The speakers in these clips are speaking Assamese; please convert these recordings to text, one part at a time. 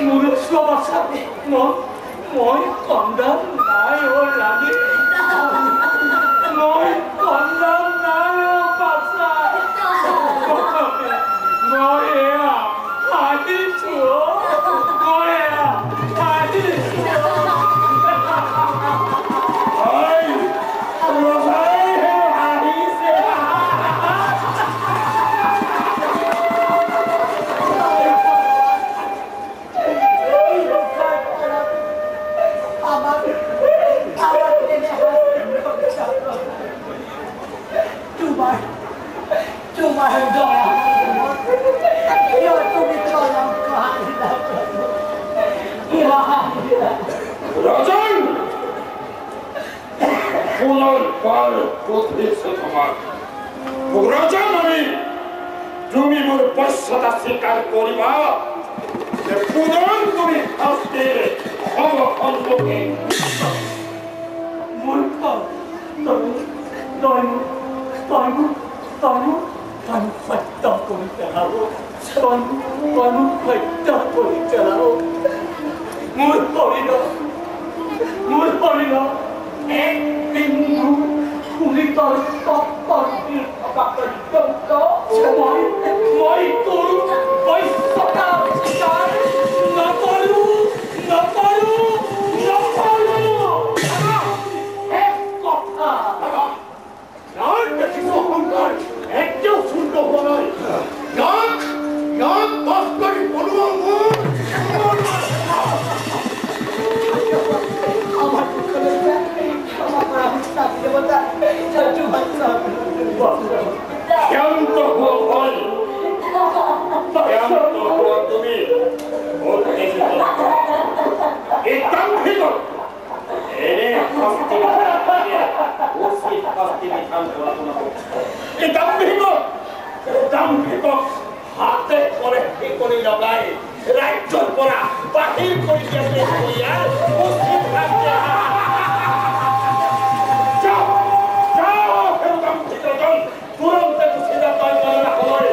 মোরে সবাসা মই কন্দাম নাই ও রানী মই কন্দাম নাই ও বাসা মই হাতি ছুও মই হাতি ছুও ওই রোজাই হে হাদিসে তুমি মোর বশ্যতা স্বীকার করিবা পুনর তুমি আসতে সম্মুখে মূর্খ সত্য করে চালাও সত্য করে চালাও মূল হরিণ একদিন তুমি তোর তত্ত্বের পর্যন্ত মই তোর বৈশ্যতা স্বীকার না করু এক কথা নাক কিছু অহংকার একটু সুন্দর নয় নাক বাস করি বলুন শান্ত হো ভাই শান্ত হো তুমি একদম ঠিক এরে শাস্তি উচিত শাস্তি বিধান করা একদম ঠিক হাতে করে কি করে লগাই রাজ্যর পরা বাহির করিয়া হইয়া উচিত শাস্তি তুরন্ত কুশিদা পাইনা হয়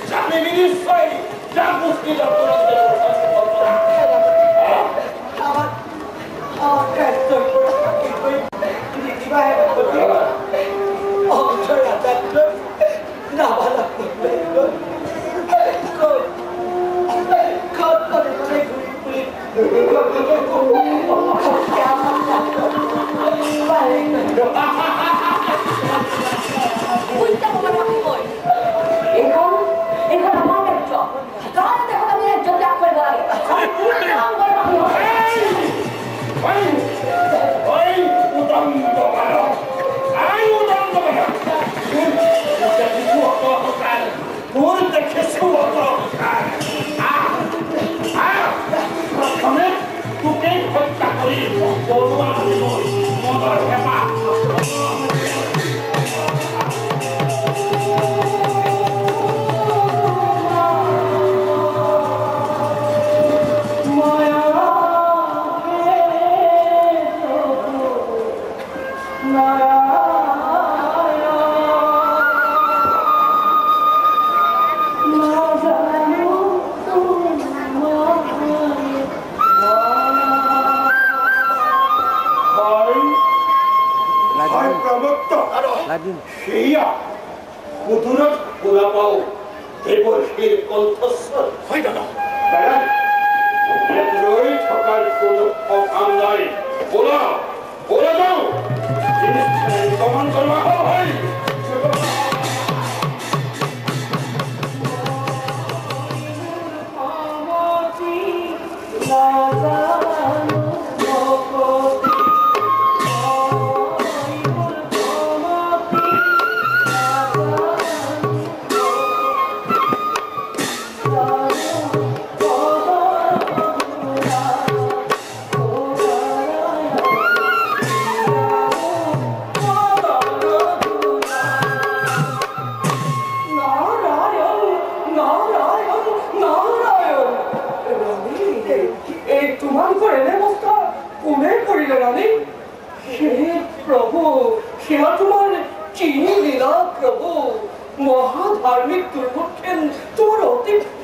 জানি নিশ্চয় যা মুশকিল তুরন্ত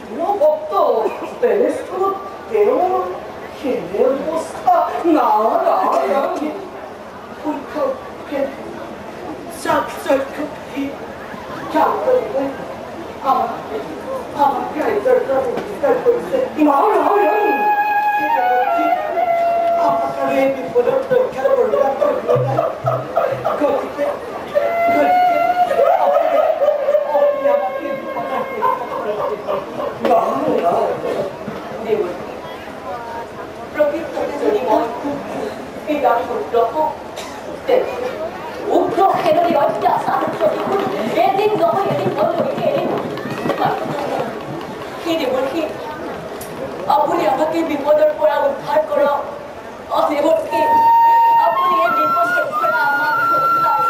ভক্ত বেশ কোনো দেহ খেলে অবস্থা না না আপনি আমাকে বিপদের পর উদ্ধার করো দেবর্ষী আপনি এই বিপদ থেকে আমাকে উদ্ধার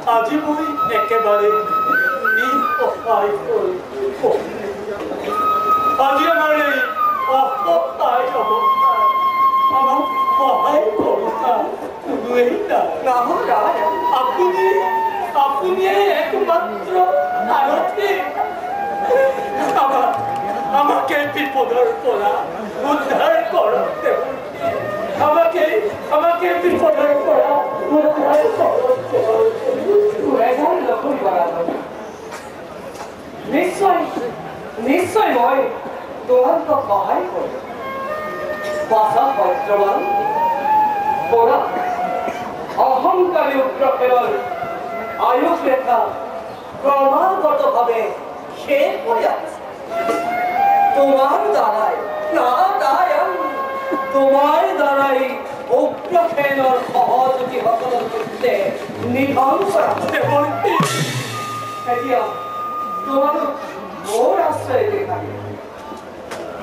আজি মই একেবারে আজি আমার এই অসহায় অবস্থায় আমার সহায় করতা কোনোই না আপনি একমাত্র আরতি আমাকে বিপদের পড়া উদ্ধার করতে আমাকে বিপদের পড়া উদ্ধার করতে নিশ্চয় নিশ্চয় মই তোমার তো সহায় করব বাসা বজ্রবান বড়া অহংকারী উগ্রফেরল আয়ুষ রেখা ক্রমাগত ভাবে শেষ হয়ে যাচ্ছে তোমার দ্বারাই না দায়াম তোমার দ্বারাই উগ্রফেরল সহযোগী হতল করতে নিধন করা এতিয়া তোমার মোর আশ্রয় দেখাবে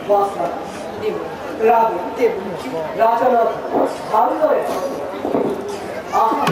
বাসা রাজনাথ ভালো আহা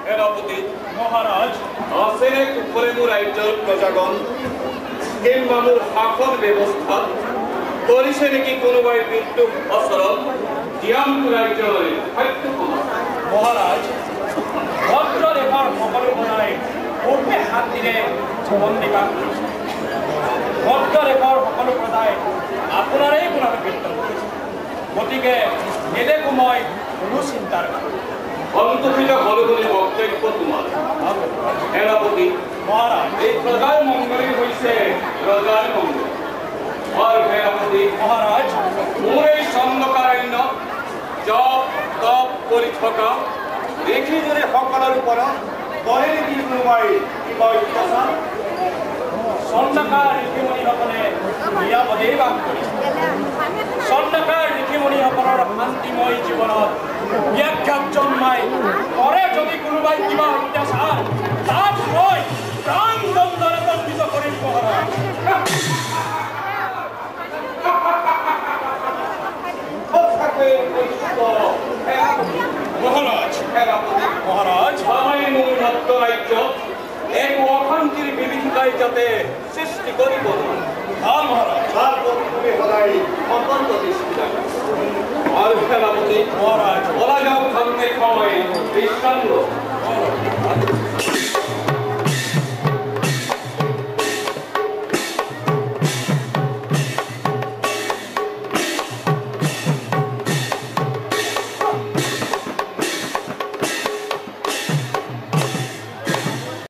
সেনাপতি মহারাজ আছেনে কুশলে মোৰ ৰাজ্যৰ প্ৰজাগণ কিংবা মোৰ শাসন ব্যৱস্থা কৰিছে নেকি কোনোবাই মৃত্যুক আচৰণ জ্ঞানটো ৰাজ্যৰ সত্য সমাজ মহাৰাজ ভদ্ৰদেশৰ সকলো প্ৰজাই পূৰ্বে শান্তিৰে জীৱন নিৰ্বাহ কৰিছে ভদ্ৰদেশৰ সকলো প্ৰজাই আপোনাৰেই গুণানুকীৰ্তন কৰিছে গতিকে নেদেখো মই কোনো চিন্তাৰ কথা সন্তোষিত হলো বুলি বক্তব্য তোমাৰ সেনাপতি মহাৰাজ এই প্ৰজাৰ মংগলেই হৈছে ৰজাৰ মংগল হয় সেনাপতি মহাৰাজ মোৰ এই চন্দ্ৰকাৰণ্য জপ তপ কৰি থকা দেখি যদি সকলৰ ওপৰত কৰে নেকি কোনোবাই কিবা অত্যাচাৰ চন্দ্ৰকাৰ ঋষিমণিসকলে নিৰাপদেই বাস কৰিছে চন্দ্ৰকাৰ ঋষিমণিসকলৰ শান্তিময় জীৱনত ব্যাঘাত জন্মাই কৰে যদি কোনোবাই কিবা অত্যাচাৰ তাক মই প্ৰাণ দণ্ডৰে দণ্ডিত কৰিম মহাৰাজ সঁচাকৈ কৈছো মহাৰাজ সেনাপতি মহাৰাজ আমি মোৰ ভক্ত ৰাজ্য এক অশান্তিৰ বিভীষিকাই যাতে সৃষ্টি কৰিব ভাল মহাৰাজ তাৰ প্ৰতি তুমি সদায় সতৰ্ক দৃষ্টি ৰাখিবা আৰু সেনাপতি মহাৰাজ বলা যাওক শান্তি সময় বিশ্ৰাম লওক